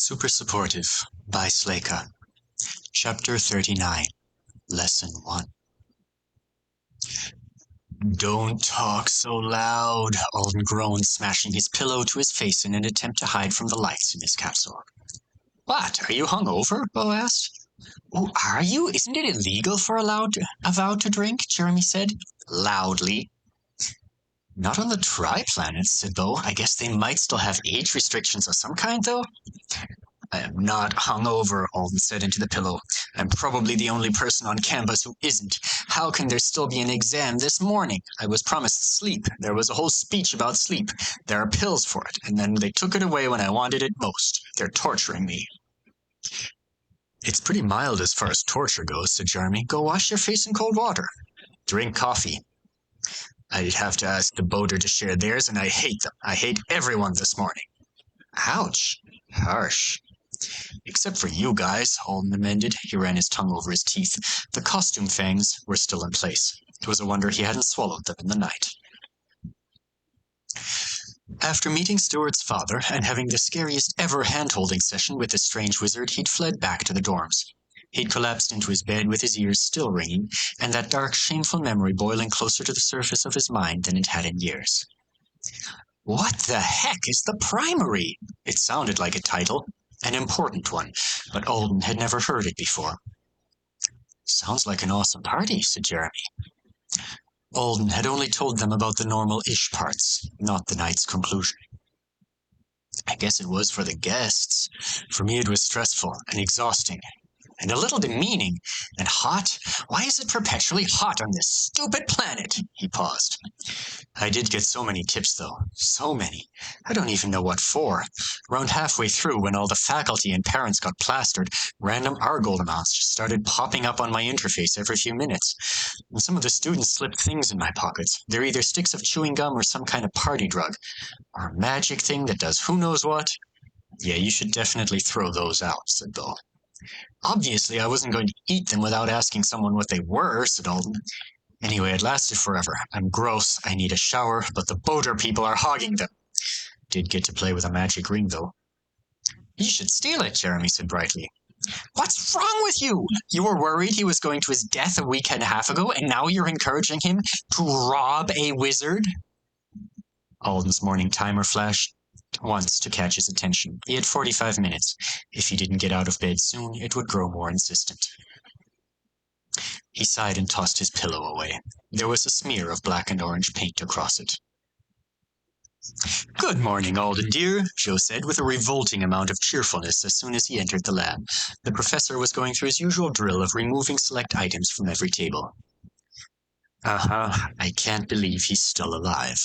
Super Supportive by Sleyca. Chapter 39. Lesson 1. Don't talk so loud, Alden groaned, smashing his pillow to his face in an attempt to hide from the lights in his castle. What, are you hungover? Bo asked. Oh, are you? Isn't it illegal for a vow to drink? Jeremy said, loudly. Not on the tri-planets, said Bo. I guess they might still have age restrictions of some kind, though. I am not hungover, Alden said into the pillow. I'm probably the only person on campus who isn't. How can there still be an exam this morning? I was promised sleep. There was a whole speech about sleep. There are pills for it, and then they took it away when I wanted it most. They're torturing me. It's pretty mild as far as torture goes, said Jeremy. Go wash your face in cold water. Drink coffee. I'd have to ask the boater to share theirs, and I hate them. I hate everyone this morning. Ouch. Harsh. Except for you guys, Alden amended. He ran his tongue over his teeth. The costume fangs were still in place. It was a wonder he hadn't swallowed them in the night. After meeting Stuart's father and having the scariest ever hand-holding session with the strange wizard, he'd fled back to the dorms. He'd collapsed into his bed with his ears still ringing, and that dark, shameful memory boiling closer to the surface of his mind than it had in years. What the heck is the primary? It sounded like a title. An important one, but Alden had never heard it before. Sounds like an awesome party, said Jeremy. Alden had only told them about the normal-ish parts, not the night's conclusion. I guess it was for the guests. For me it was stressful and exhausting, and a little demeaning, and hot. Why is it perpetually hot on this stupid planet? He paused. I did get so many tips, though. So many. I don't even know what for. Around halfway through, when all the faculty and parents got plastered, random Argold amounts just started popping up on my interface every few minutes. And some of the students slipped things in my pockets. They're either sticks of chewing gum or some kind of party drug. Or a magic thing that does who knows what. Yeah, you should definitely throw those out, said Bo. Obviously, I wasn't going to eat them without asking someone what they were, said Alden. Anyway, it lasted forever. I'm gross, I need a shower, but the boater people are hogging them. Did get to play with a magic ring, though. You should steal it, Jeremy said brightly. What's wrong with you? You were worried he was going to his death a week and a half ago, and now you're encouraging him to rob a wizard? Alden's morning timer flashed once to catch his attention. He had 45 minutes. If he didn't get out of bed soon, it would grow more insistent. He sighed and tossed his pillow away. There was a smear of black and orange paint across it. Good morning, Alden, dear, Joe said with a revolting amount of cheerfulness as soon as he entered the lab. The professor was going through his usual drill of removing select items from every table. I can't believe he's still alive.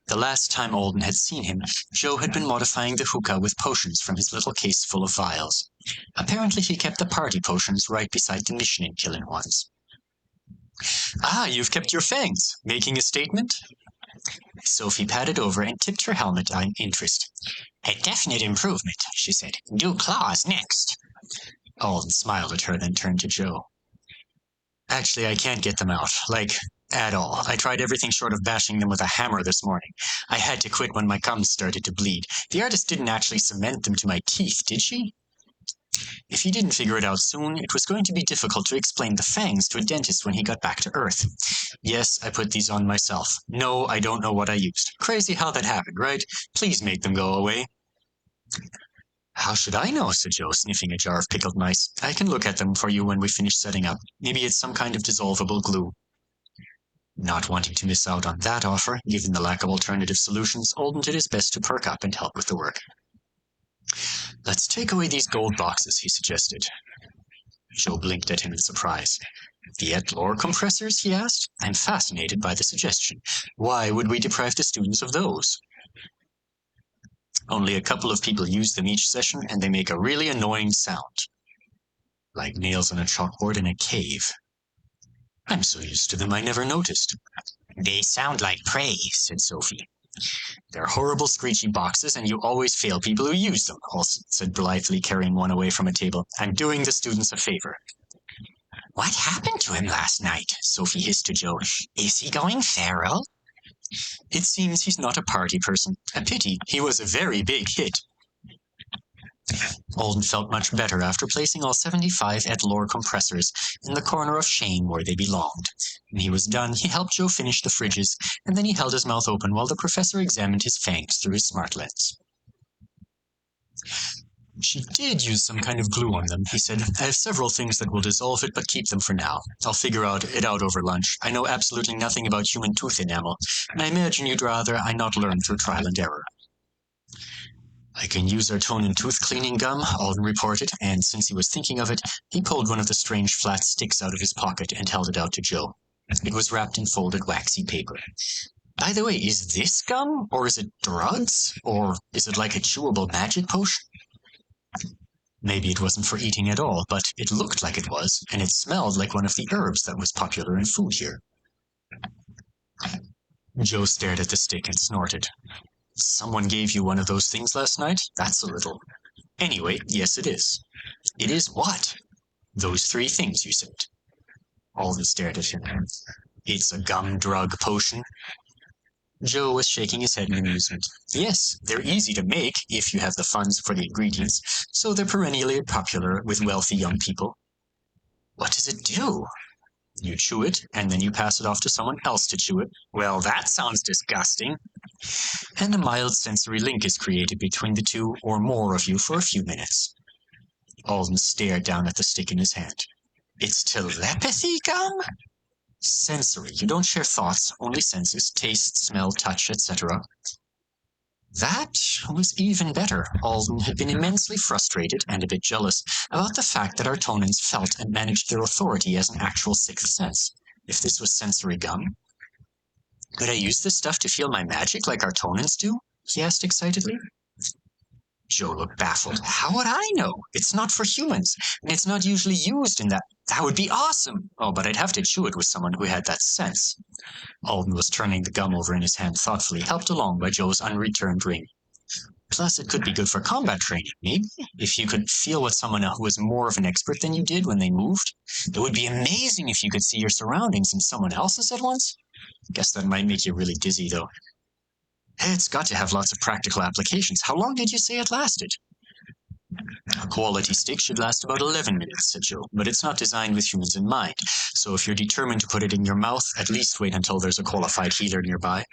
The last time Alden had seen him, Joe had been modifying the hookah with potions from his little case full of vials. Apparently he kept the party potions right beside the mission-killing ones. Ah, you've kept your fangs. Making a statement? Sophie patted over and tipped her helmet in interest. A definite improvement, she said. Do claws next. Alden smiled at her, then turned to Joe. Actually, I can't get them out, at all. I tried everything short of bashing them with a hammer this morning. I had to quit when my gums started to bleed. The artist didn't actually cement them to my teeth, did she? If he didn't figure it out soon, it was going to be difficult to explain the fangs to a dentist when he got back to Earth. Yes, I put these on myself. No, I don't know what I used. Crazy how that happened, right? Please make them go away. How should I know, said Joe, sniffing a jar of pickled mice. I can look at them for you when we finish setting up. Maybe it's some kind of dissolvable glue. Not wanting to miss out on that offer, given the lack of alternative solutions, Alden did his best to perk up and help with the work. Let's take away these gold boxes, he suggested. Joe blinked at him in surprise. Viet lore compressors, he asked. I'm fascinated by the suggestion. Why would we deprive the students of those? Only a couple of people use them each session, and they make a really annoying sound. Like nails on a chalkboard in a cave. I'm so used to them I never noticed. They sound like praise, said Sophie. They're horrible screechy boxes, and you always fail people who use them, Olsen said blithely, carrying one away from a table. I'm doing the students a favor. What happened to him last night? Sophie hissed to Joe. Is he going feral? It seems he's not a party person. A pity. He was a very big hit. Alden felt much better after placing all 75 Edlore compressors in the corner of shame where they belonged. When he was done, he helped Joe finish the fridges, and then he held his mouth open while the professor examined his fangs through his smart lens. She did use some kind of glue on them, he said. I have several things that will dissolve it, but keep them for now. I'll figure it out over lunch. I know absolutely nothing about human tooth enamel, and I imagine you'd rather I not learn through trial and error. I can use our tone and tooth cleaning gum, Alden reported, and since he was thinking of it, he pulled one of the strange flat sticks out of his pocket and held it out to Joe. It was wrapped in folded waxy paper. By the way, is this gum, or is it drugs, or is it like a chewable magic potion? Maybe it wasn't for eating at all, but it looked like it was, and it smelled like one of the herbs that was popular in food here. Joe stared at the stick and snorted. Someone gave you one of those things last night? That's a little. Anyway, yes, it is. It is what? Those 3 things you said. Alden stared at him. It's a gum drug potion. Joe was shaking his head in amusement. Yes, they're easy to make if you have the funds for the ingredients, so they're perennially popular with wealthy young people. What does it do? You chew it, and then you pass it off to someone else to chew it. Well, that sounds disgusting. And a mild sensory link is created between the two or more of you for a few minutes. Alden stared down at the stick in his hand. It's telepathy gum? Sensory. You don't share thoughts, only senses, taste, smell, touch, etc. That was even better. Alden had been immensely frustrated and a bit jealous about the fact that our Tonans felt and managed their authority as an actual sixth sense. If this was sensory gum, could I use this stuff to feel my magic like our Tonans do? He asked excitedly. Joe looked baffled. How would I know? It's not for humans, and it's not usually used in that. That would be awesome! Oh, but I'd have to chew it with someone who had that sense. Alden was turning the gum over in his hand thoughtfully, helped along by Joe's unreturned ring. Plus, it could be good for combat training, maybe, if you could feel what someone who was more of an expert than you did when they moved. It would be amazing if you could see your surroundings and someone else's at once. Guess that might make you really dizzy, though. It's got to have lots of practical applications. How long did you say it lasted? A quality stick should last about 11 minutes, said Joe, but it's not designed with humans in mind. So if you're determined to put it in your mouth, at least wait until there's a qualified healer nearby.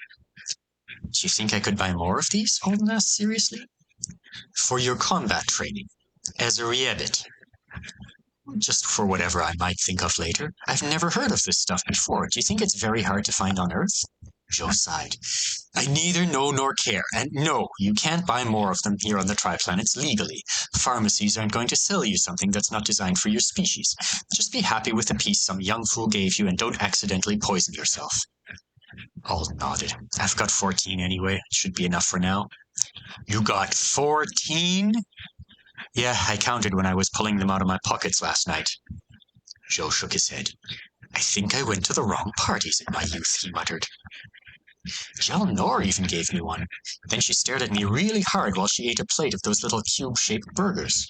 Do you think I could buy more of these? Alden asked seriously. For your combat training. As a reebit. Just for whatever I might think of later. I've never heard of this stuff before. Do you think it's very hard to find on Earth? Joe sighed. I neither know nor care, and no, you can't buy more of them here on the Triplanets legally. Pharmacies aren't going to sell you something that's not designed for your species. Just be happy with the piece some young fool gave you and don't accidentally poison yourself. Alden nodded. I've got 14 anyway. It should be enough for now. You got 14? Yeah, I counted when I was pulling them out of my pockets last night. Joe shook his head. I think I went to the wrong parties in my youth, he muttered. Eleanor even gave me one. Then she stared at me really hard while she ate a plate of those little cube-shaped burgers.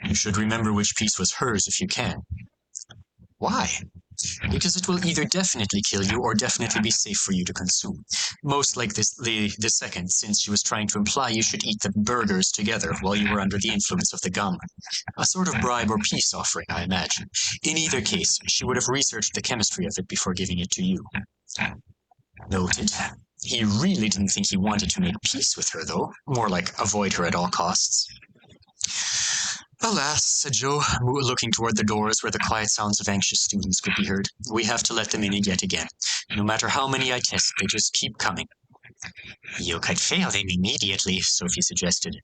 You should remember which piece was hers if you can. Why? Because it will either definitely kill you or definitely be safe for you to consume. Most like the second, since she was trying to imply you should eat the burgers together while you were under the influence of the gum. A sort of bribe or peace offering, I imagine. In either case, she would have researched the chemistry of it before giving it to you. Noted. He really didn't think he wanted to make peace with her, though. More like avoid her at all costs. Alas, said Joe, looking toward the doors where the quiet sounds of anxious students could be heard. We have to let them in yet again. No matter how many I test, they just keep coming. You could fail them immediately, Sophie suggested.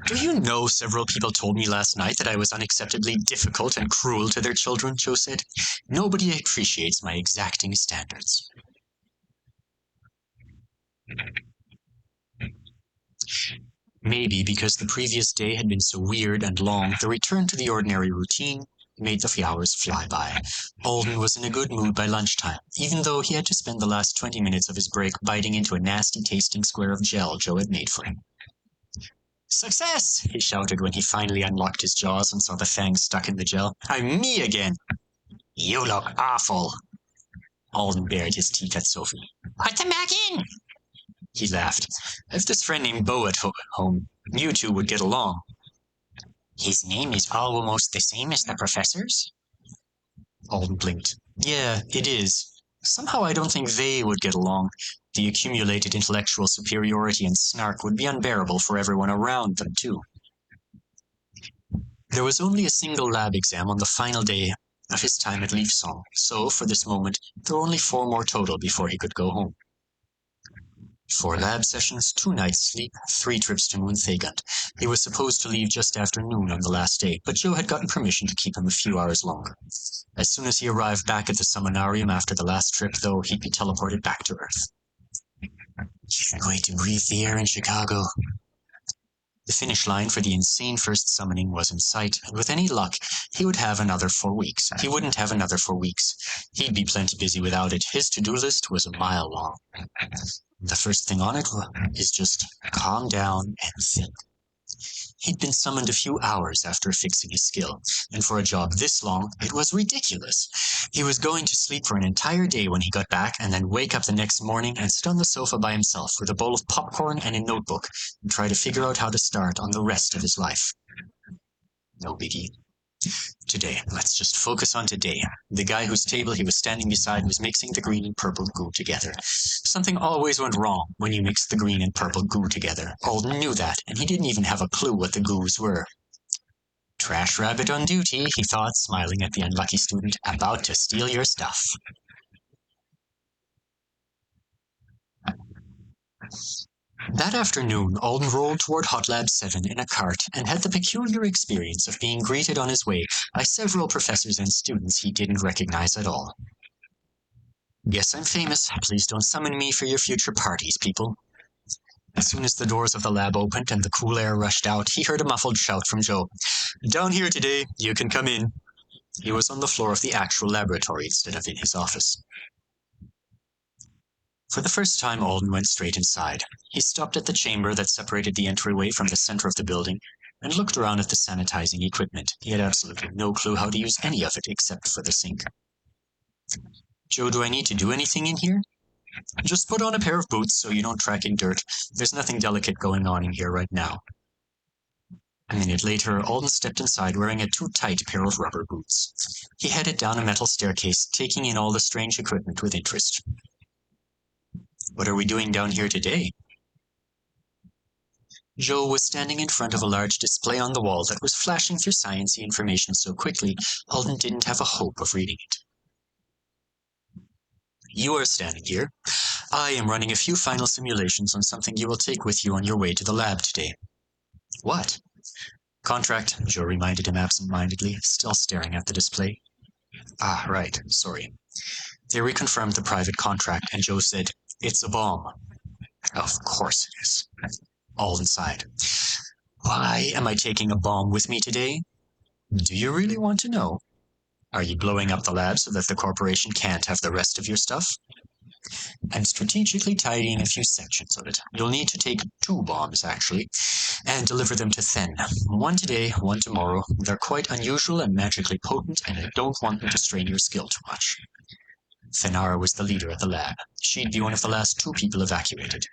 Do you know several people told me last night that I was unacceptably difficult and cruel to their children, Joe said. Nobody appreciates my exacting standards. Maybe because the previous day had been so weird and long, the return to the ordinary routine made the hours fly by. Alden was in a good mood by lunchtime, even though he had to spend the last 20 minutes of his break biting into a nasty-tasting square of gel Joe had made for him. Success! He shouted when he finally unlocked his jaws and saw the fangs stuck in the gel. I'm me again! You look awful! Alden bared his teeth at Sophie. Put them back in! He laughed. If this friend named Bo at home, you two would get along. His name is almost the same as the professor's? Alden blinked. Yeah, it is. Somehow I don't think they would get along. The accumulated intellectual superiority and snark would be unbearable for everyone around them, too. There was only a single lab exam on the final day of his time at Leafsong, so, for this moment, there were only 4 more total before he could go home. 4 lab sessions, 2 nights' sleep, 3 trips to Moonthagund. He was supposed to leave just after noon on the last day, but Joe had gotten permission to keep him a few hours longer. As soon as he arrived back at the Seminarium after the last trip, though, he'd be teleported back to Earth. You're going to breathe the air in Chicago. The finish line for the insane first summoning was in sight, and with any luck, he would have another 4 weeks. He wouldn't have another 4 weeks. He'd be plenty busy without it. His to-do list was a mile long. The first thing on it is just calm down and think. He'd been summoned a few hours after fixing his skill, and for a job this long, it was ridiculous. He was going to sleep for an entire day when he got back, and then wake up the next morning and sit on the sofa by himself with a bowl of popcorn and a notebook, and try to figure out how to start on the rest of his life. No biggie. Today, let's just focus on today. The guy whose table he was standing beside was mixing the green and purple goo together. Something always went wrong when you mixed the green and purple goo together. Alden knew that, and he didn't even have a clue what the goos were. Trash rabbit on duty, he thought, smiling at the unlucky student, about to steal your stuff. That afternoon, Alden rolled toward Hot Lab 7 in a cart and had the peculiar experience of being greeted on his way by several professors and students he didn't recognize at all. Guess I'm famous. Please don't summon me for your future parties, people. As soon as the doors of the lab opened and the cool air rushed out, he heard a muffled shout from Joe. Down here today. You can come in. He was on the floor of the actual laboratory instead of in his office. For the first time, Alden went straight inside. He stopped at the chamber that separated the entryway from the center of the building and looked around at the sanitizing equipment. He had absolutely no clue how to use any of it except for the sink. Joe, do I need to do anything in here? Just put on a pair of boots so you don't track in dirt. There's nothing delicate going on in here right now. A minute later, Alden stepped inside wearing a too tight pair of rubber boots. He headed down a metal staircase, taking in all the strange equipment with interest. What are we doing down here today? Joe was standing in front of a large display on the wall that was flashing through sciencey information so quickly, Alden didn't have a hope of reading it. You are standing here. I am running a few final simulations on something you will take with you on your way to the lab today. What? Contract, Joe reminded him absent-mindedly, still staring at the display. Ah, right, sorry. They reconfirmed the private contract, and Joe said, It's a bomb. Of course it is. Alden sighed. Why am I taking a bomb with me today? Do you really want to know? Are you blowing up the lab so that the corporation can't have the rest of your stuff? I'm strategically tidying a few sections of it. You'll need to take 2 bombs, actually, and deliver them to Then. 1 today, 1 tomorrow. They're quite unusual and magically potent, and I don't want them to strain your skill too much. Thenara was the leader at the lab. She'd be one of the last 2 people evacuated.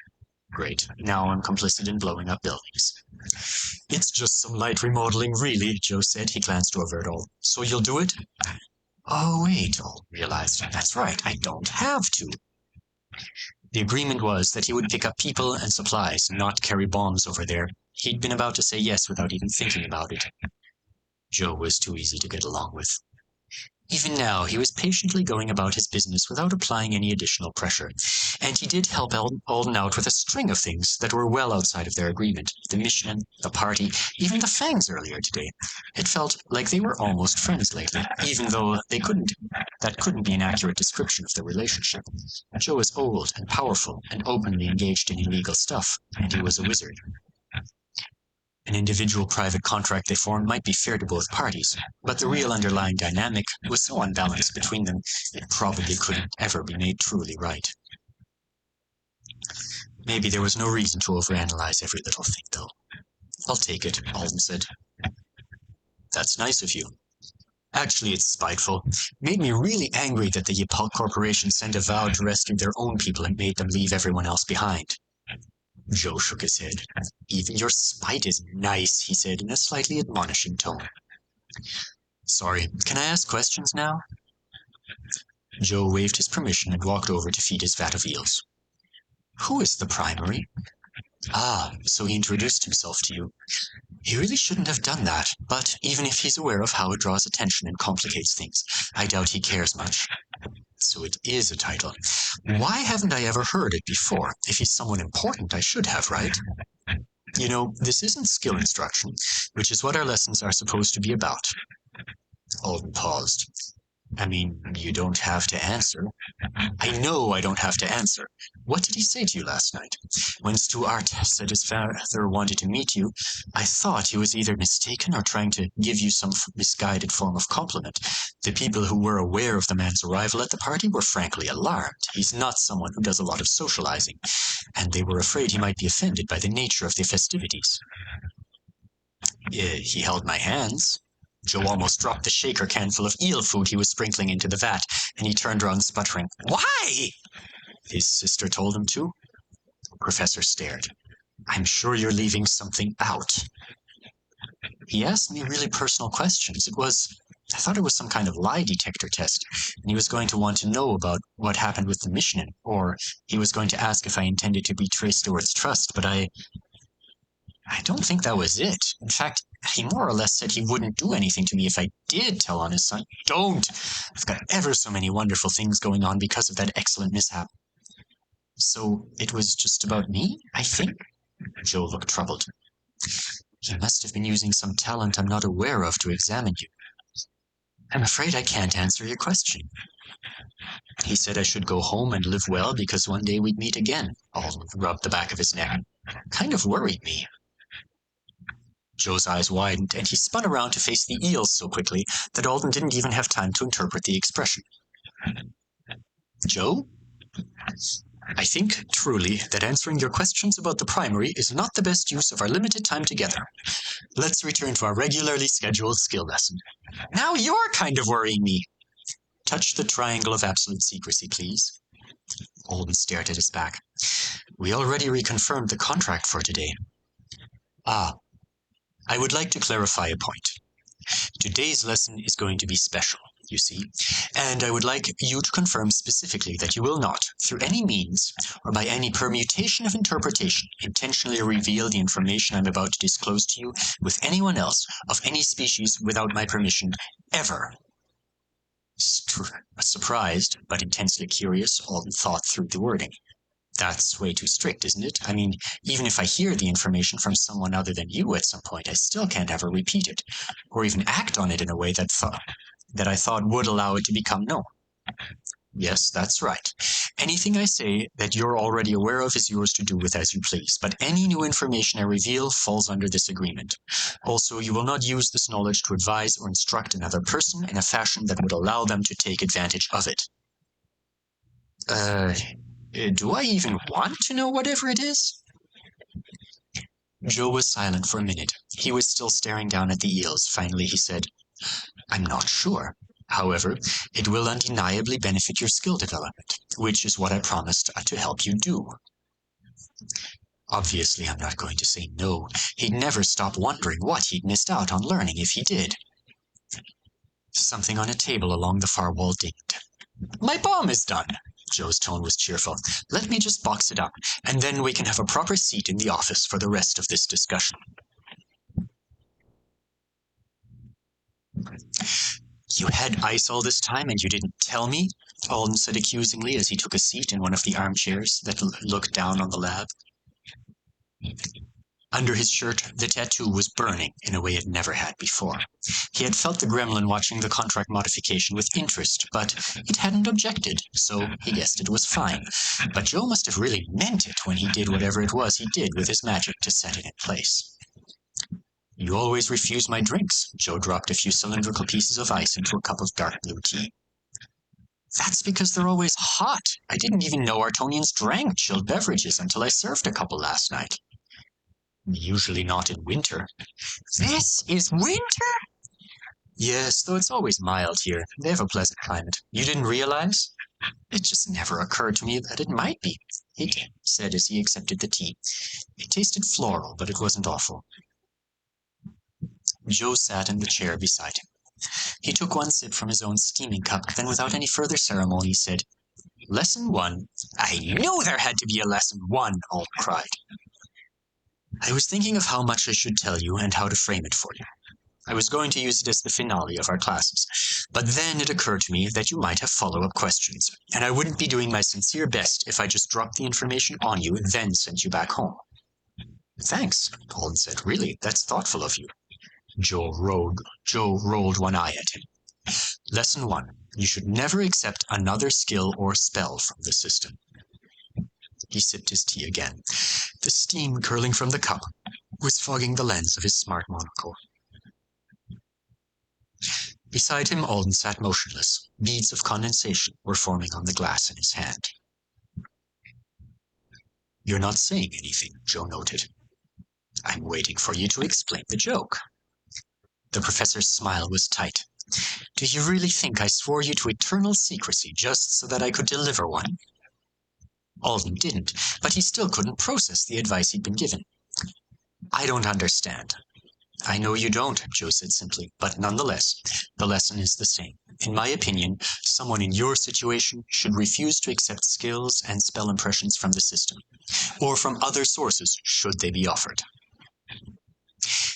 Great. Now I'm complicit in blowing up buildings. It's just some light remodeling, really, Joe said. He glanced over it all. So you'll do it? Oh, wait, Alden realized. That's right, I don't have to. The agreement was that he would pick up people and supplies, not carry bombs over there. He'd been about to say yes without even thinking about it. Joe was too easy to get along with. Even now, he was patiently going about his business without applying any additional pressure, and he did help Alden out with a string of things that were well outside of their agreement. The mission, the party, even the Fangs earlier today. It felt like they were almost friends lately, even though that couldn't be an accurate description of their relationship. Joe was old and powerful and openly engaged in illegal stuff, and he was a wizard. An individual private contract they formed might be fair to both parties, but the real underlying dynamic was so unbalanced between them, it probably couldn't ever be made truly right. Maybe there was no reason to overanalyze every little thing, though. I'll take it, Alden said. That's nice of you. Actually, it's spiteful. It made me really angry that the Yapal Corporation sent a vow to rescue their own people and made them leave everyone else behind. Joe shook his head. Even your spite is nice, he said in a slightly admonishing tone. Sorry, can I ask questions now? Joe waved his permission and walked over to feed his vat of eels. Who is the primary? Ah, so he introduced himself to you. He really shouldn't have done that, but even if he's aware of how it draws attention and complicates things, I doubt he cares much. So it is a title. Why haven't I ever heard it before? If he's someone important, I should have, right? You know, this isn't skill instruction, which is what our lessons are supposed to be about. Alden paused. I mean, you don't have to answer. I know I don't have to answer. What did he say to you last night? When Stuart said his father wanted to meet you, I thought he was either mistaken or trying to give you some misguided form of compliment. The people who were aware of the man's arrival at the party were frankly alarmed. He's not someone who does a lot of socializing, and they were afraid he might be offended by the nature of the festivities. He held my hands. Joe almost dropped the shaker can full of eel food he was sprinkling into the vat, and he turned around sputtering. Why? His sister told him to. The professor stared. I'm sure you're leaving something out. He asked me really personal questions. I thought it was some kind of lie detector test, and he was going to want to know about what happened with the mission, or he was going to ask if I intended to betray Stewart's trust, but I don't think that was it. In fact, he more or less said he wouldn't do anything to me if I did tell on his son. Don't! I've got ever so many wonderful things going on because of that excellent mishap. So it was just about me, I think? Joe looked troubled. He must have been using some talent I'm not aware of to examine you. I'm afraid I can't answer your question. He said I should go home and live well because one day we'd meet again. Alden rubbed the back of his neck. Kind of worried me. Joe's eyes widened, and he spun around to face the eels so quickly that Alden didn't even have time to interpret the expression. Joe? I think, truly, that answering your questions about the primary is not the best use of our limited time together. Let's return to our regularly scheduled skill lesson. Now you're kind of worrying me. Touch the triangle of absolute secrecy, please. Alden stared at his back. We already reconfirmed the contract for today. Ah, I would like to clarify a point. Today's lesson is going to be special, you see, and I would like you to confirm specifically that you will not, through any means, or by any permutation of interpretation, intentionally reveal the information I'm about to disclose to you with anyone else of any species without my permission, ever. Surprised, but intensely curious, Alden thought through the wording. That's way too strict, isn't it? I mean, even if I hear the information from someone other than you at some point, I still can't ever repeat it, or even act on it in a way that I thought would allow it to become known. Yes, that's right. Anything I say that you're already aware of is yours to do with as you please, but any new information I reveal falls under this agreement. Also, you will not use this knowledge to advise or instruct another person in a fashion that would allow them to take advantage of it. Do I even want to know whatever it is? Joe was silent for a minute. He was still staring down at the eels. Finally, he said, I'm not sure. However, it will undeniably benefit your skill development, which is what I promised to help you do. Obviously, I'm not going to say no. He'd never stop wondering what he'd missed out on learning if he did. Something on a table along the far wall dinged. My bomb is done. Joe's tone was cheerful. Let me just box it up, and then we can have a proper seat in the office for the rest of this discussion. You had ice all this time and you didn't tell me? Alden said accusingly as he took a seat in one of the armchairs that looked down on the lab. Under his shirt, the tattoo was burning in a way it never had before. He had felt the gremlin watching the contract modification with interest, but it hadn't objected, so he guessed it was fine. But Joe must have really meant it when he did whatever it was he did with his magic to set it in place. You always refuse my drinks. Joe dropped a few cylindrical pieces of ice into a cup of dark blue tea. That's because they're always hot. I didn't even know Artonians drank chilled beverages until I served a couple last night. Usually not in winter. This is winter? Yes, though it's always mild here. They have a pleasant climate. You didn't realize? It just never occurred to me that it might be. It said as he accepted the tea. It tasted floral, but it wasn't awful. Joe sat in the chair beside him. He took one sip from his own steaming cup, then without any further ceremony said, Lesson 1. I knew there had to be a lesson 1, Alt cried. I was thinking of how much I should tell you and how to frame it for you. I was going to use it as the finale of our classes, but then it occurred to me that you might have follow-up questions, and I wouldn't be doing my sincere best if I just dropped the information on you, then sent you back home. Thanks, Alden said. Really, that's thoughtful of you. Joe rolled one eye at him. Lesson 1. You should never accept another skill or spell from the system. He sipped his tea again. The steam curling from the cup was fogging the lens of his smart monocle. Beside him, Alden sat motionless. Beads of condensation were forming on the glass in his hand. You're not saying anything, Joe noted. I'm waiting for you to explain the joke. The professor's smile was tight. Do you really think I swore you to eternal secrecy just so that I could deliver one? Alden didn't, but he still couldn't process the advice he'd been given. I don't understand. I know you don't, Joe said simply, but nonetheless, the lesson is the same. In my opinion, someone in your situation should refuse to accept skills and spell impressions from the system, or from other sources, should they be offered.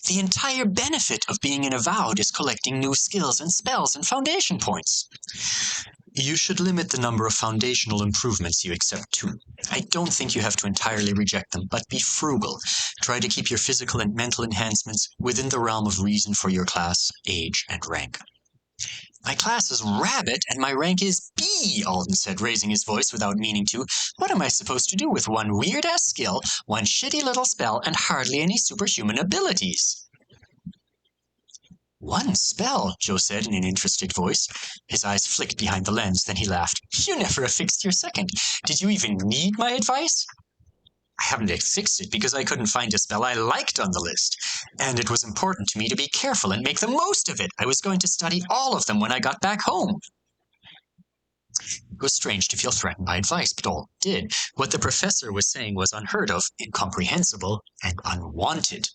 The entire benefit of being an avowed is collecting new skills and spells and foundation points. You should limit the number of foundational improvements you accept too. I don't think you have to entirely reject them, but be frugal. Try to keep your physical and mental enhancements within the realm of reason for your class, age, and rank. My class is Rabbit, and my rank is B, Alden said, raising his voice without meaning to. What am I supposed to do with one weird-ass skill, one shitty little spell, and hardly any superhuman abilities? One spell, Joe said in an interested voice. His eyes flicked behind the lens, then he laughed. You never affixed your second. Did you even need my advice? I haven't affixed it because I couldn't find a spell I liked on the list, and it was important to me to be careful and make the most of it. I was going to study all of them when I got back home. It was strange to feel threatened by advice, but all did. What the professor was saying was unheard of, incomprehensible, and unwanted.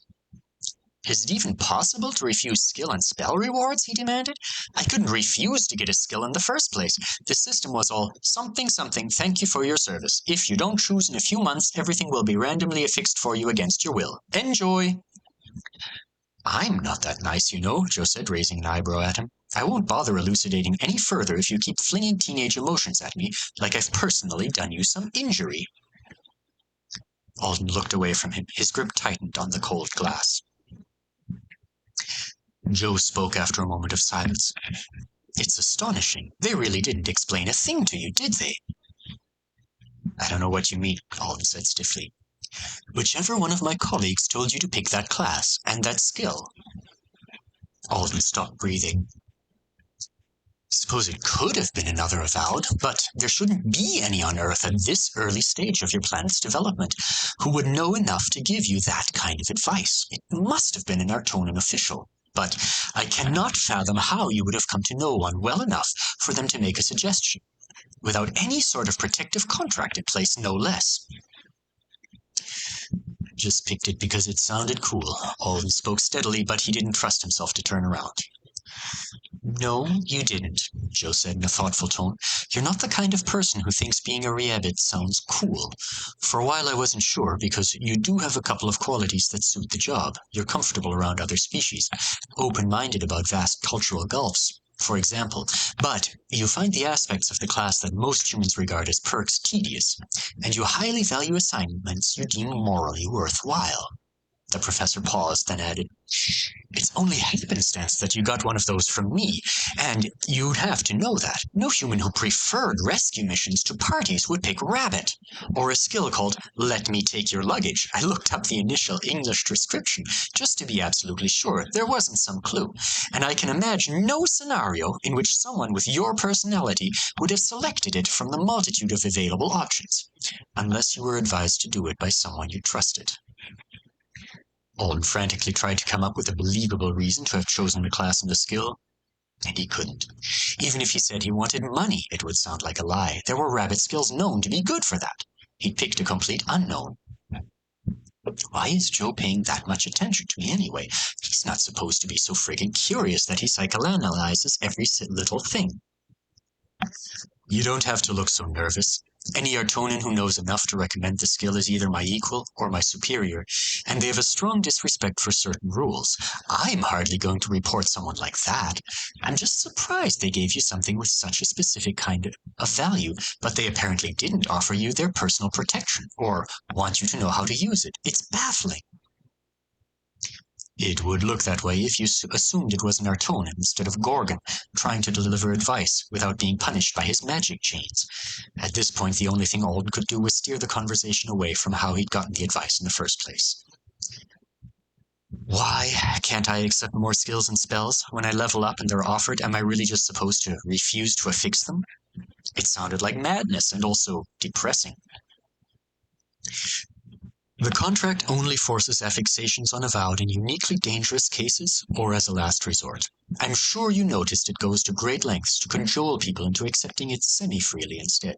Is it even possible to refuse skill and spell rewards, he demanded. I couldn't refuse to get a skill in the first place. The system was all, something, thank you for your service. If you don't choose in a few months, everything will be randomly affixed for you against your will. Enjoy! I'm not that nice, you know, Joe said, raising an eyebrow at him. I won't bother elucidating any further if you keep flinging teenage emotions at me, like I've personally done you some injury. Alden looked away from him, his grip tightened on the cold glass. Joe spoke after a moment of silence. It's astonishing. They really didn't explain a thing to you, did they? I don't know what you mean, Alden said stiffly. Whichever one of my colleagues told you to pick that class and that skill. Alden stopped breathing. Suppose it could have been another avowed, but there shouldn't be any on Earth at this early stage of your planet's development who would know enough to give you that kind of advice. It must have been an Artonan official. But I cannot fathom how you would have come to know one well enough for them to make a suggestion, without any sort of protective contract in place, no less. Just picked it because it sounded cool. Alden spoke steadily, but he didn't trust himself to turn around. No, you didn't, Joe said in a thoughtful tone. You're not the kind of person who thinks being a reabit sounds cool. For a while I wasn't sure, because you do have a couple of qualities that suit the job. You're comfortable around other species, open-minded about vast cultural gulfs, for example. But you find the aspects of the class that most humans regard as perks tedious, and you highly value assignments you deem morally worthwhile. The professor paused, then added, It's only happenstance that you got one of those from me, and you'd have to know that. No human who preferred rescue missions to parties would pick Rabbit, or a skill called Let Me Take Your Luggage. I looked up the initial English description, just to be absolutely sure there wasn't some clue, and I can imagine no scenario in which someone with your personality would have selected it from the multitude of available options, unless you were advised to do it by someone you trusted. Alden frantically tried to come up with a believable reason to have chosen the class and the skill, and he couldn't. Even if he said he wanted money, it would sound like a lie. There were Rabbit skills known to be good for that. He'd picked a complete unknown. Why is Joe paying that much attention to me anyway? He's not supposed to be so friggin' curious that he psychoanalyzes every little thing. You don't have to look so nervous. Any Artonan who knows enough to recommend the skill is either my equal or my superior, and they have a strong disrespect for certain rules. I'm hardly going to report someone like that. I'm just surprised they gave you something with such a specific kind of value, but they apparently didn't offer you their personal protection, or want you to know how to use it. It's baffling. It would look that way if you assumed it was an Artonan instead of Gorgon, trying to deliver advice without being punished by his magic chains. At this point, the only thing Alden could do was steer the conversation away from how he'd gotten the advice in the first place. Why can't I accept more skills and spells? When I level up and they're offered, am I really just supposed to refuse to affix them? It sounded like madness and also depressing. The contract only forces affixations on Avowed in uniquely dangerous cases or as a last resort. I'm sure you noticed it goes to great lengths to cajole people into accepting it semi-freely instead.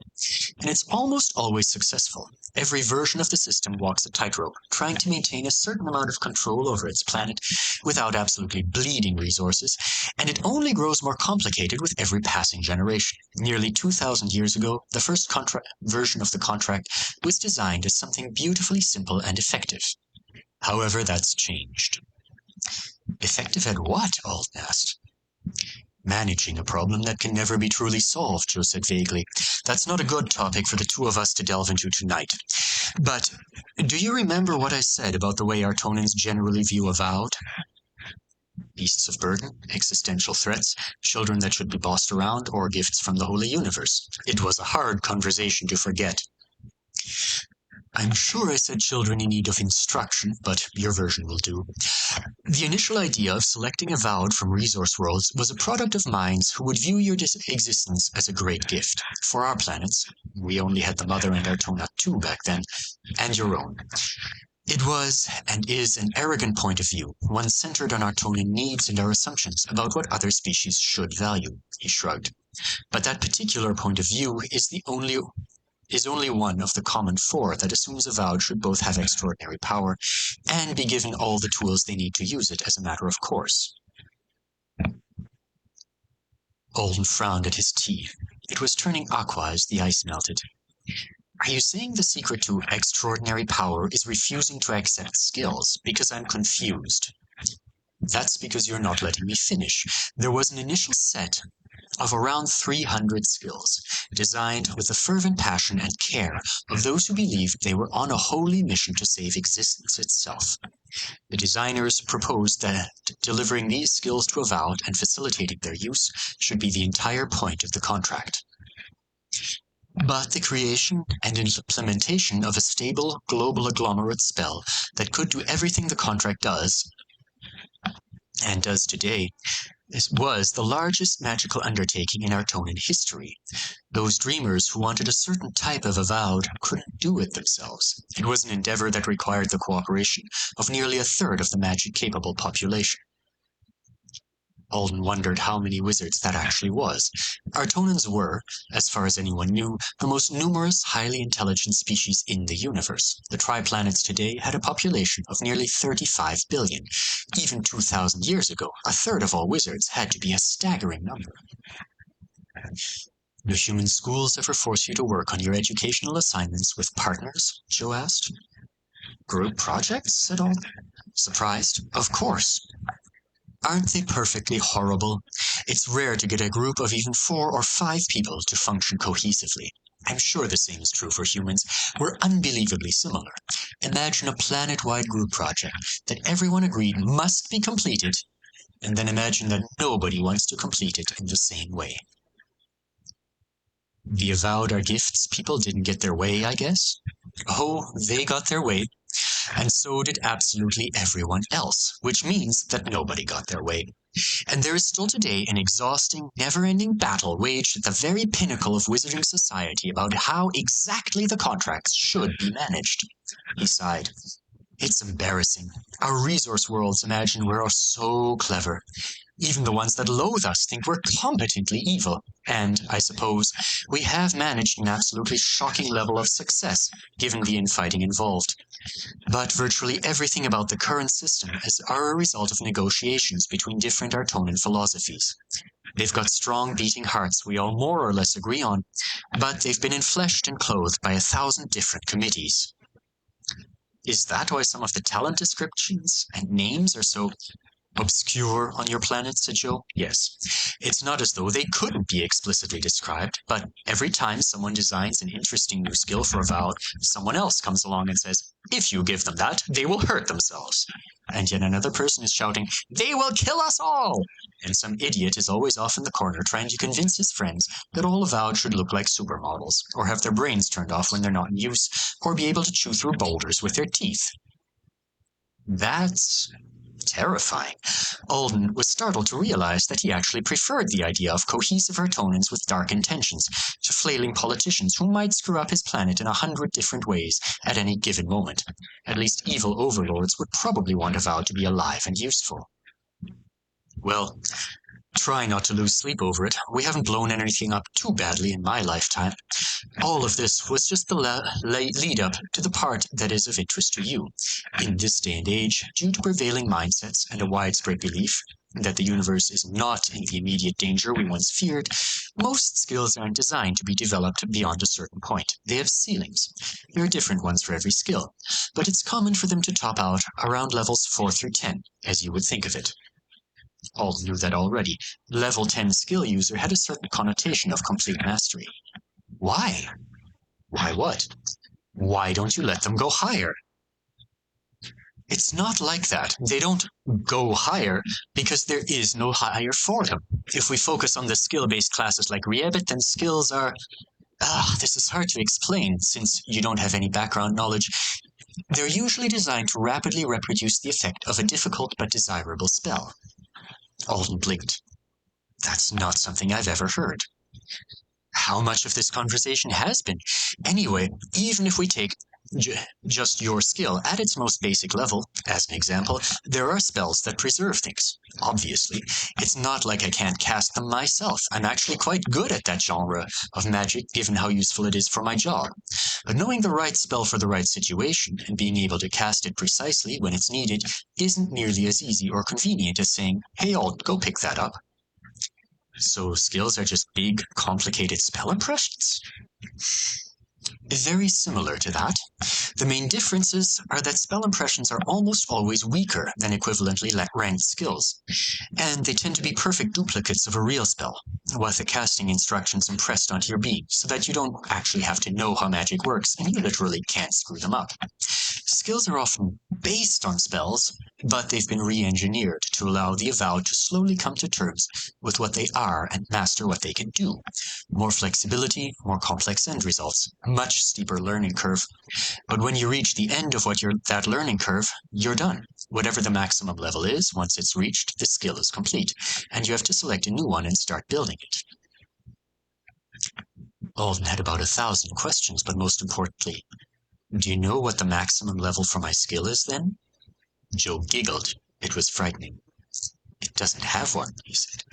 And it's almost always successful. Every version of the system walks a tightrope, trying to maintain a certain amount of control over its planet without absolutely bleeding resources, and it only grows more complicated with every passing generation. Nearly 2,000 years ago, the first version of the contract was designed as something beautifully simple and effective. However, that's changed. Effective at what? Alden asked. Managing a problem that can never be truly solved, Joe said vaguely. That's not a good topic for the two of us to delve into tonight. But do you remember what I said about the way Artonans generally view Avowed? Beasts of burden, existential threats, children that should be bossed around, or gifts from the Holy Universe. It was a hard conversation to forget. I'm sure I said children in need of instruction, but your version will do. The initial idea of selecting Avowed from resource worlds was a product of minds who would view your existence as a great gift. For our planets, we only had the Mother and Artona 2 back then, and your own. It was, and is, an arrogant point of view, one centered on Artonan needs and our assumptions about what other species should value, he shrugged. But that particular point of view is only one of the common four that assumes Avowed should both have extraordinary power and be given all the tools they need to use it as a matter of course. Alden frowned at his tea. It was turning aqua as the ice melted. Are you saying the secret to extraordinary power is refusing to accept skills? Because I'm confused. That's because you're not letting me finish. There was an initial set of around 300 skills, designed with the fervent passion and care of those who believed they were on a holy mission to save existence itself. The designers proposed that delivering these skills to Avowed and facilitating their use should be the entire point of the contract. But the creation and implementation of a stable global agglomerate spell that could do everything the contract does, and does today, was the largest magical undertaking in Artonan history. Those dreamers who wanted a certain type of Avowed couldn't do it themselves. It was an endeavor that required the cooperation of nearly a third of the magic-capable population. Alden wondered how many wizards that actually was. Artonans were, as far as anyone knew, the most numerous, highly intelligent species in the universe. The tri-planets today had a population of nearly 35 billion. Even 2,000 years ago, a third of all wizards had to be a staggering number. Do human schools ever force you to work on your educational assignments with partners? Joe asked. Group projects? Said Alden. Surprised? Of course. Aren't they perfectly horrible? It's rare to get a group of even 4 or 5 people to function cohesively. I'm sure the same is true for humans. We're unbelievably similar. Imagine a planet-wide group project that everyone agreed must be completed, and then imagine that nobody wants to complete it in the same way. The Avowed are gifts people didn't get their way, I guess? Oh, they got their way. And so did absolutely everyone else, which means that nobody got their way. And there is still today an exhausting, never-ending battle waged at the very pinnacle of wizarding society about how exactly the contracts should be managed. He sighed. It's embarrassing. Our resource worlds imagine we're so clever. Even the ones that loathe us think we're competently evil. And, I suppose, we have managed an absolutely shocking level of success, given the infighting involved. But virtually everything about the current system are a result of negotiations between different Artonan philosophies. They've got strong beating hearts we all more or less agree on, but they've been enfleshed and clothed by 1,000 different committees. Is that why some of the talent descriptions and names are so obscure on your planet, said Joe? Yes. It's not as though they couldn't be explicitly described, but every time someone designs an interesting new skill for a vow, someone else comes along and says, if you give them that, they will hurt themselves. And yet another person is shouting, they will kill us all! And some idiot is always off in the corner trying to convince his friends that all avowed should look like supermodels, or have their brains turned off when they're not in use, or be able to chew through boulders with their teeth. That's terrifying. Alden was startled to realize that he actually preferred the idea of cohesive Artonans with dark intentions to flailing politicians who might screw up his planet in 100 different ways at any given moment. At least evil overlords would probably want Avowed to be alive and useful. Well, try not to lose sleep over it. We haven't blown anything up too badly in my lifetime. All of this was just the lead up to the part that is of interest to you. In this day and age, due to prevailing mindsets and a widespread belief that the universe is not in the immediate danger we once feared, most skills aren't designed to be developed beyond a certain point. They have ceilings. There are different ones for every skill, but it's common for them to top out around levels 4 through 10, as you would think of it. Alden knew that already. Level 10 skill user had a certain connotation of complete mastery. Why? Why what? Why don't you let them go higher? It's not like that. They don't go higher because there is no higher for them. If we focus on the skill-based classes like Riebit, then skills are... this is hard to explain since you don't have any background knowledge. They're usually designed to rapidly reproduce the effect of a difficult but desirable spell. Alden blinked. That's not something I've ever heard. How much of this conversation has been? Anyway, even if we take just your skill at its most basic level, as an example, there are spells that preserve things. Obviously, it's not like I can't cast them myself. I'm actually quite good at that genre of magic, given how useful it is for my job. But knowing the right spell for the right situation and being able to cast it precisely when it's needed isn't nearly as easy or convenient as saying, hey, I'll go pick that up. So skills are just big, complicated spell impressions? Very similar to that. The main differences are that spell impressions are almost always weaker than equivalently ranked skills, and they tend to be perfect duplicates of a real spell, with the casting instructions impressed onto your being, so that you don't actually have to know how magic works, and you literally can't screw them up. Skills are often based on spells, but they've been re-engineered to allow the Avowed to slowly come to terms with what they are and master what they can do. More flexibility, more complex end results, a much steeper learning curve. But when you reach the end of that learning curve, you're done. Whatever the maximum level is, once it's reached, the skill is complete, and you have to select a new one and start building it. Alden had about 1,000 questions, but most importantly, do you know what the maximum level for my skill is, then? Joe giggled. It was frightening. It doesn't have one, he said.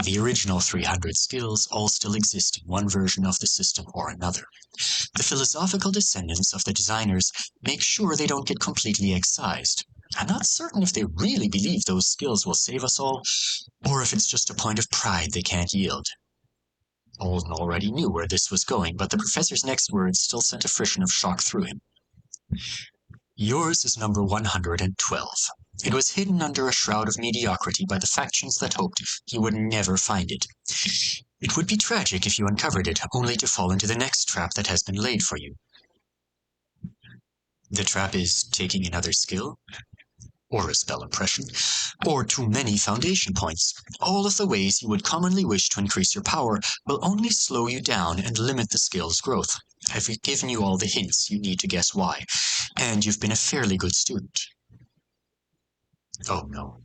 The original 300 skills all still exist in one version of the system or another. The philosophical descendants of the designers make sure they don't get completely excised. I'm not certain if they really believe those skills will save us all, or if it's just a point of pride they can't yield. Alden already knew where this was going, but the professor's next words still sent a frisson of shock through him. Yours is number 112. It was hidden under a shroud of mediocrity by the factions that hoped you would never find it. It would be tragic if you uncovered it, only to fall into the next trap that has been laid for you. The trap is taking another skill, or a spell impression, or too many foundation points. All of the ways you would commonly wish to increase your power will only slow you down and limit the skill's growth. I've given you all the hints you need to guess why, and you've been a fairly good student. Oh no.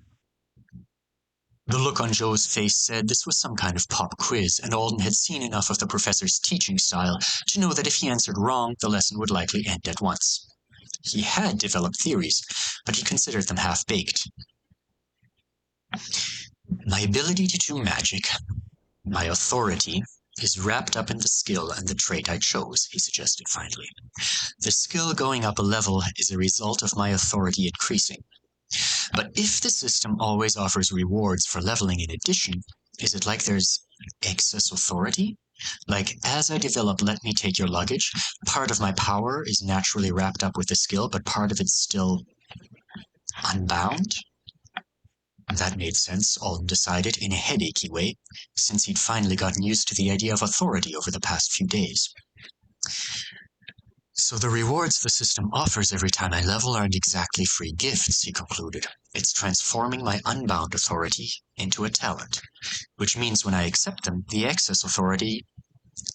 The look on Joe's face said this was some kind of pop quiz, and Alden had seen enough of the professor's teaching style to know that if he answered wrong, the lesson would likely end at once. He had developed theories, but he considered them half-baked. My ability to do magic, my authority, is wrapped up in the skill and the trait I chose, he suggested finally. The skill going up a level is a result of my authority increasing. But if the system always offers rewards for leveling in addition, is it like there's excess authority? Like, as I develop Let Me Take Your Luggage, part of my power is naturally wrapped up with the skill, but part of it's still unbound? That made sense, Alden decided, in a headachy way, since he'd finally gotten used to the idea of authority over the past few days. So the rewards the system offers every time I level aren't exactly free gifts, he concluded. It's transforming my unbound authority into a talent, which means when I accept them, the excess authority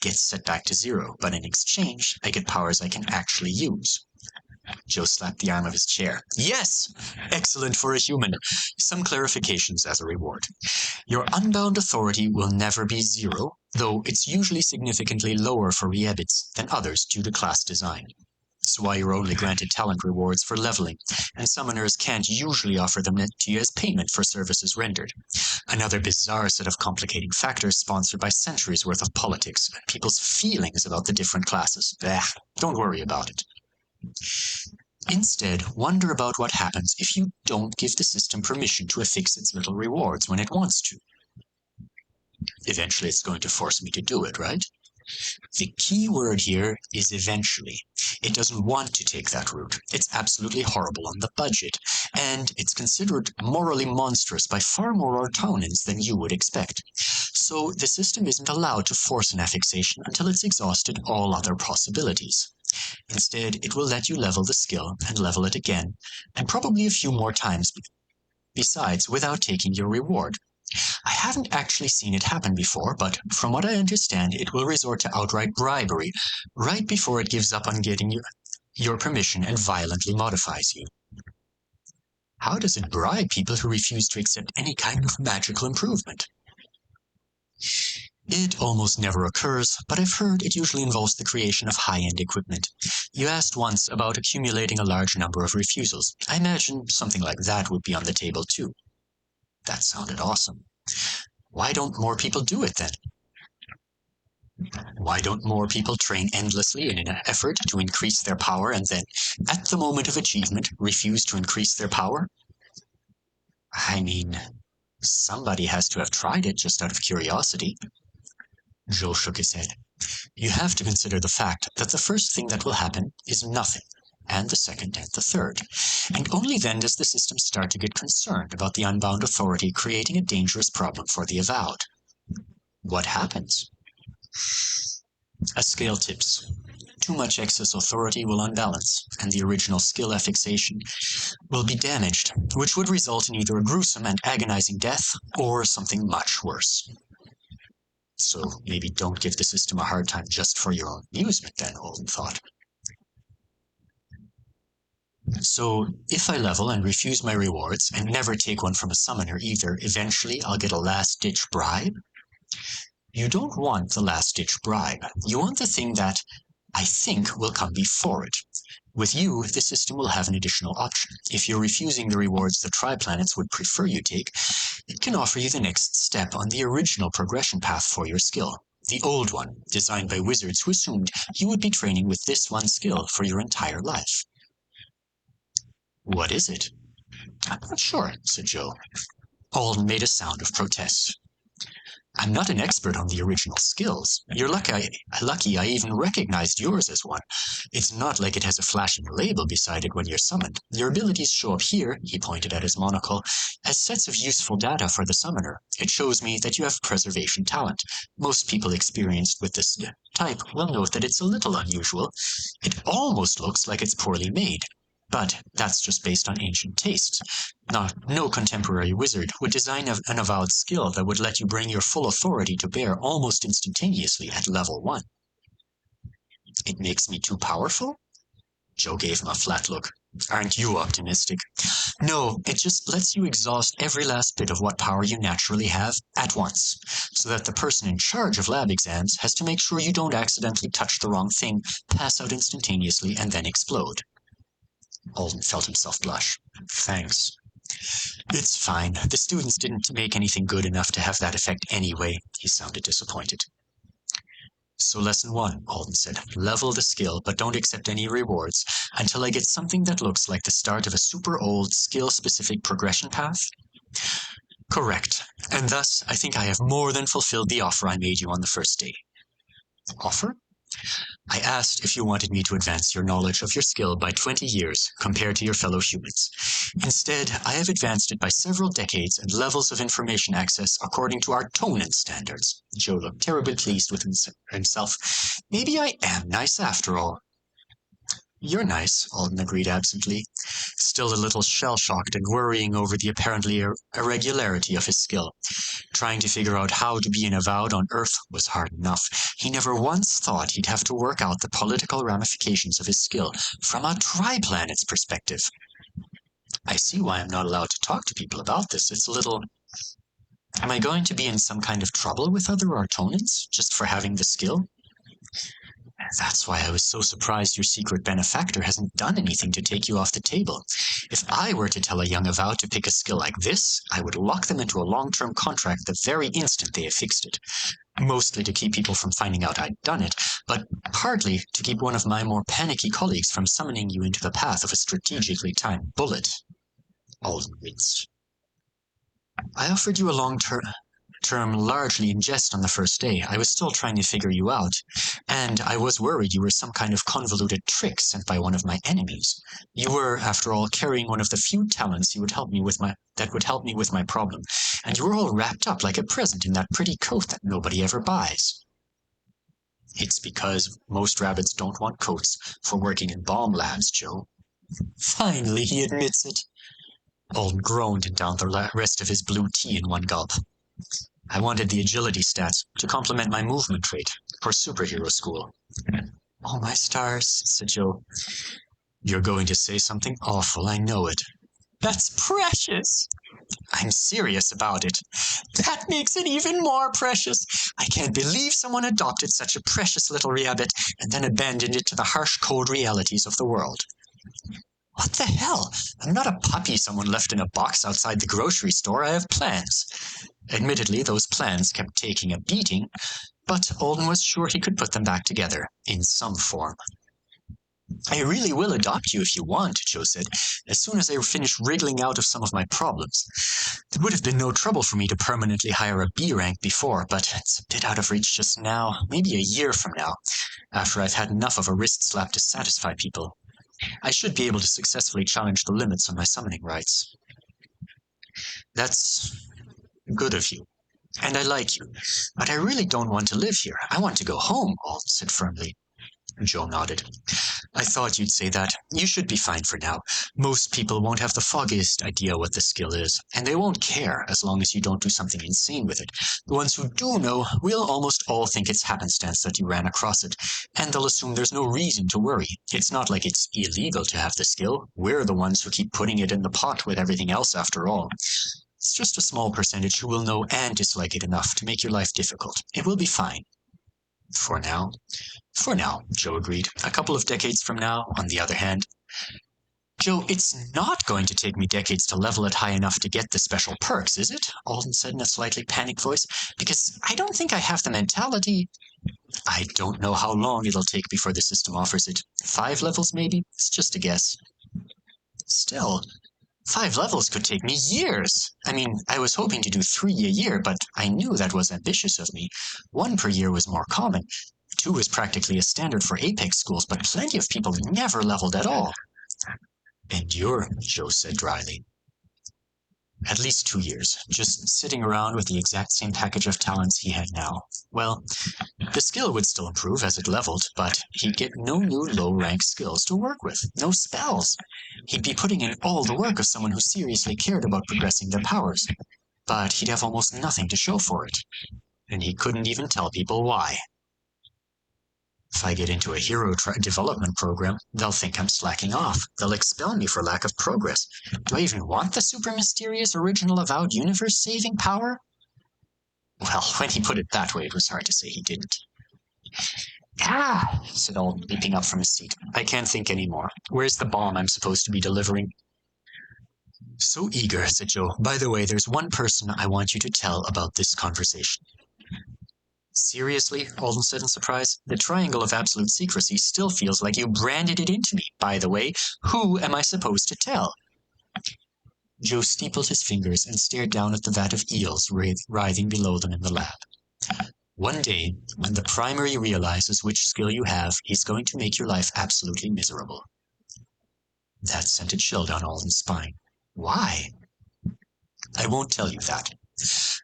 gets set back to 0, but in exchange, I get powers I can actually use. Joe slapped the arm of his chair. Yes! Excellent for a human. Some clarifications as a reward. Your unbound authority will never be 0, though it's usually significantly lower for Reebits than others due to class design. That's why you're only granted talent rewards for leveling, and summoners can't usually offer them to you as payment for services rendered. Another bizarre set of complicating factors sponsored by centuries worth of politics and people's feelings about the different classes. Don't worry about it. Instead, wonder about what happens if you don't give the system permission to affix its little rewards when it wants to. Eventually, it's going to force me to do it, right? The key word here is eventually. It doesn't want to take that route. It's absolutely horrible on the budget, and it's considered morally monstrous by far more Ortonans than you would expect. So the system isn't allowed to force an affixation until it's exhausted all other possibilities. Instead, it will let you level the skill and level it again, and probably a few more times besides without taking your reward. I haven't actually seen it happen before, but from what I understand, it will resort to outright bribery right before it gives up on getting your permission and violently modifies you. How does it bribe people who refuse to accept any kind of magical improvement? It almost never occurs, but I've heard it usually involves the creation of high-end equipment. You asked once about accumulating a large number of refusals. I imagine something like that would be on the table too. That sounded awesome. Why don't more people do it then? Why don't more people train endlessly in an effort to increase their power and then, at the moment of achievement, refuse to increase their power? I mean, somebody has to have tried it just out of curiosity. Joe shook his head. You have to consider the fact that the first thing that will happen is nothing, and the second and the third. And only then does the system start to get concerned about the unbound authority creating a dangerous problem for the avowed. What happens? A scale tips. Too much excess authority will unbalance, and the original skill affixation will be damaged, which would result in either a gruesome and agonizing death or something much worse. So maybe don't give the system a hard time just for your own amusement then, Alden thought. So if I level and refuse my rewards and never take one from a summoner either, eventually I'll get a last-ditch bribe? You don't want the last-ditch bribe. You want the thing that I think will come before it. With you, the system will have an additional option. If you're refusing the rewards the Tri-Planets would prefer you take, it can offer you the next step on the original progression path for your skill. The old one, designed by wizards who assumed you would be training with this one skill for your entire life. What is it? I'm not sure, said Joe. Alden made a sound of protest. I'm not an expert on the original skills. You're lucky I even recognized yours as one. It's not like it has a flashing label beside it when you're summoned. Your abilities show up here, he pointed at his monocle, as sets of useful data for the summoner. It shows me that you have preservation talent. Most people experienced with this type will note that it's a little unusual. It almost looks like it's poorly made. But that's just based on ancient tastes. No contemporary wizard would design an avowed skill that would let you bring your full authority to bear almost instantaneously at level 1. It makes me too powerful? Joe gave him a flat look. Aren't you optimistic? No, it just lets you exhaust every last bit of what power you naturally have at once, so that the person in charge of lab exams has to make sure you don't accidentally touch the wrong thing, pass out instantaneously, and then explode. Alden felt himself blush. Thanks. It's fine. The students didn't make anything good enough to have that effect anyway. He sounded disappointed. So lesson 1, Alden said. Level the skill, but don't accept any rewards until I get something that looks like the start of a super old skill-specific progression path. Correct. And thus, I think I have more than fulfilled the offer I made you on the first day. Offer? I asked if you wanted me to advance your knowledge of your skill by 20 years compared to your fellow humans. Instead, I have advanced it by several decades and levels of information access according to our Tonin standards. Joe looked terribly pleased with himself. Maybe I am nice after all. You're nice, Alden agreed absently, still a little shell-shocked and worrying over the apparently irregularity of his skill. Trying to figure out how to be an avowed on Earth was hard enough. He never once thought he'd have to work out the political ramifications of his skill from a tri-planet's perspective. I see why I'm not allowed to talk to people about this. It's a little... Am I going to be in some kind of trouble with other Artonans just for having the skill? That's why I was so surprised your secret benefactor hasn't done anything to take you off the table. If I were to tell a young avow to pick a skill like this, I would lock them into a long-term contract the very instant they have fixed it. Mostly to keep people from finding out I'd done it, but partly to keep one of my more panicky colleagues from summoning you into the path of a strategically timed bullet. Alden winced. I offered you a long-term largely in jest on the first day. I was still trying to figure you out, and I was worried you were some kind of convoluted trick sent by one of my enemies. You were, after all, carrying one of the few talents that would help me with my problem, and you were all wrapped up like a present in that pretty coat that nobody ever buys. It's because most rabbits don't want coats for working in bomb labs, Joe. Finally, he admits it. Alden groaned and downed the rest of his blue tea in one gulp. I wanted the agility stats to complement my movement trait for superhero school. Oh, my stars, said Joe. You're going to say something awful, I know it. That's precious. I'm serious about it. That makes it even more precious. I can't believe someone adopted such a precious little rabbit and then abandoned it to the harsh, cold realities of the world. What the hell? I'm not a puppy someone left in a box outside the grocery store. I have plans. Admittedly, those plans kept taking a beating, but Alden was sure he could put them back together, in some form. I really will adopt you if you want, Joe said, as soon as I finish wriggling out of some of my problems. It would have been no trouble for me to permanently hire a B rank before, but it's a bit out of reach just now, maybe a year from now, after I've had enough of a wrist slap to satisfy people. I should be able to successfully challenge the limits on my summoning rights. That's good of you, and I like you, but I really don't want to live here. I want to go home, Alden said firmly. Joe nodded. I thought you'd say that. You should be fine for now. Most people won't have the foggiest idea what the skill is, and they won't care as long as you don't do something insane with it. The ones who do know will almost all think it's happenstance that you ran across it, and they'll assume there's no reason to worry. It's not like it's illegal to have the skill. We're the ones who keep putting it in the pot with everything else after all. It's just a small percentage who will know and dislike it enough to make your life difficult. It will be fine. For now. For now, Joe agreed. A couple of decades from now, on the other hand. Joe, it's not going to take me decades to level it high enough to get the special perks, is it? Alden said in a slightly panicked voice. Because I don't think I have the mentality. I don't know how long it'll take before the system offers it. 5 levels, maybe? It's just a guess. Still, 5 levels could take me years. I mean, I was hoping to do 3 a year, but I knew that was ambitious of me. 1 per year was more common. 2 was practically a standard for Apex schools, but plenty of people never leveled at all. And you're, Joe said dryly. At least 2 years, just sitting around with the exact same package of talents he had now. Well, the skill would still improve as it leveled, but he'd get no new low-rank skills to work with, no spells. He'd be putting in all the work of someone who seriously cared about progressing their powers, but he'd have almost nothing to show for it. And he couldn't even tell people why. If I get into a hero development program, they'll think I'm slacking off. They'll expel me for lack of progress. Do I even want the super mysterious original avowed universe-saving power? Well, when he put it that way, it was hard to say he didn't. Ah, said Alden, leaping up from his seat. I can't think any more. Where's the bomb I'm supposed to be delivering? So eager, said Joe. By the way, there's one person I want you to tell about this conversation. Seriously? Alden said in surprise. The triangle of absolute secrecy still feels like you branded it into me. By the way, who am I supposed to tell? Joe steepled his fingers and stared down at the vat of eels writhing below them in the lab. One day, when the primary realizes which skill you have, he's going to make your life absolutely miserable. That sent a chill down Alden's spine. Why? I won't tell you that.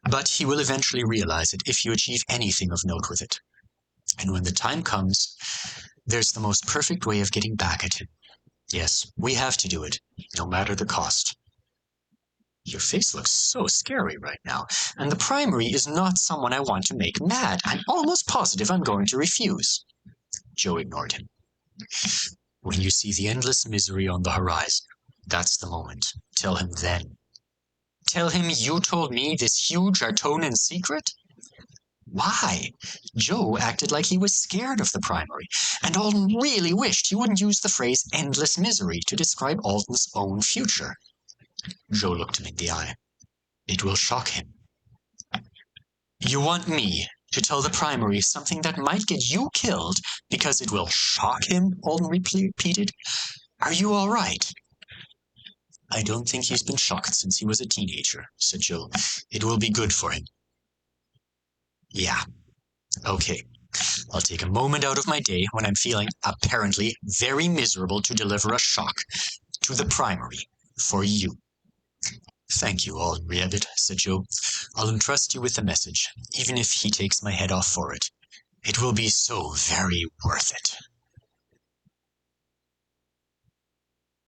But he will eventually realize it if you achieve anything of note with it. And when the time comes, there's the most perfect way of getting back at him. Yes, we have to do it, no matter the cost. Your face looks so scary right now, and the primary is not someone I want to make mad. I'm almost positive I'm going to refuse. Joe ignored him. When you see the endless misery on the horizon, that's the moment. Tell him then. Tell him you told me this huge Artonan secret? Why? Joe acted like he was scared of the primary, and Alden really wished he wouldn't use the phrase endless misery to describe Alden's own future. Joe looked him in the eye. It will shock him. You want me to tell the primary something that might get you killed because it will shock him? Alden repeated. Are you all right? I don't think he's been shocked since he was a teenager, said Joe. It will be good for him. Yeah. Okay. I'll take a moment out of my day when I'm feeling apparently very miserable to deliver a shock to the primary for you. Thank you, Alden Ribbit, said Joe. I'll entrust you with the message, even if he takes my head off for it. It will be so very worth it.